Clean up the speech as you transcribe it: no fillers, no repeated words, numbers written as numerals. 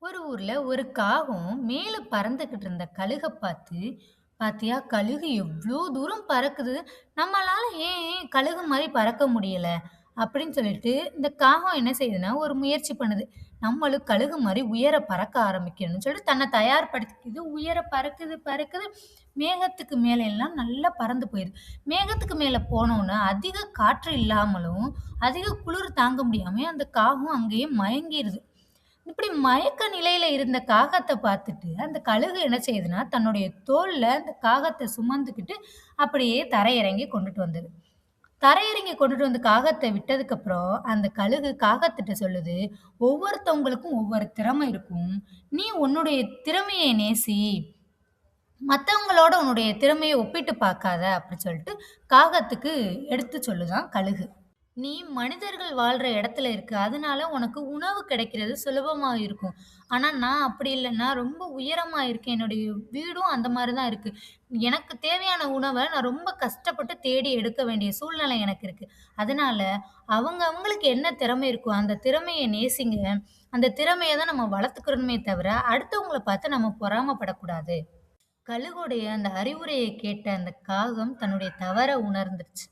ஒரு ஊர்ல ஒரு காகம் மேல பறந்துகிட்டு இருந்த கழுக பார்த்து, "பாத்தியா கழுகு எவ்ளோ தூரம் பறக்குது. நம்மளால ஏன் கழுகு மாரி பறக்க முடியல?" அப்படின்னு சொல்லிட்டு இந்த காகம் என்ன செய்யுதுன்னா, ஒரு முயற்சி பண்ணுது. நம்மளும் கழுகு மாரி உயர பறக்க ஆரம்பிக்கணும்னு சொல்லிட்டு தன்னை தயார்படுத்திக்குது. உயர பறக்குது, பறக்குது. மேகத்துக்கு மேல எல்லாம் நல்லா பறந்து போயிருது. மேகத்துக்கு மேல போனோனே அதிக காற்று இல்லாமலும், அதிக குளிர் தாங்க முடியாம அந்த காகம் அங்கேயே மயங்கிருது. இப்படி மயக்க நிலையில இருந்த காகத்த பார்த்துட்டு, அந்த கழுகு என்ன செய்யுதுன்னா, தன்னுடைய தோள்ல அந்த காகத்த சுமந்துக்கிட்டு அப்படியே தரையிறங்கி கொண்டுட்டு வந்தது. தரையிறங்கி கொண்டுட்டு வந்து காகத்த விட்டதுக்கப்புறம், அந்த கழுகு காகத்திட்ட சொல்லுது, "ஒவ்வொருத்தவங்களுக்கும் ஒவ்வொரு திறமை இருக்கும். நீ உன்னுடைய திறமைய நேசி. மத்தவங்களோட உன்னுடைய திறமைய ஒப்பிட்டு பார்க்காத." அப்படி சொல்லிட்டு காகத்துக்கு எடுத்து சொல்லுதாம் கழுகு. "நீ மனிதர்கள் வாழ்ற இடத்துல இருக்க. அதனால உனக்கு உணவு கிடைக்கிறது சுலபமா இருக்கும். ஆனா நான் அப்படி இல்ல. நான் ரொம்ப உயரமா இருக்கேன். என்னுடைய வீடும் அந்த மாரி தான் இருக்கு. எனக்கு தேவையான உணவ நான் ரொம்ப கஷ்டப்பட்டு தேடி எடுக்க வேண்டிய சூழ்நிலை எனக்கு இருக்கு. அதனால அவங்க அவங்களுக்கு என்ன திறமை இருக்கோ, அந்த திறமைய நேசிங்க. அந்த திறமைய தான் நம்ம வளர்த்துக்கிறணுமே தவிர, அடுத்தவங்கள பார்த்து நம்ம பொறாமப்படக்கூடாது." கழுகுடைய அந்த அறிவுரையை கேட்ட அந்த காகம் தன்னுடைய தவற உணர்ந்துருச்சு.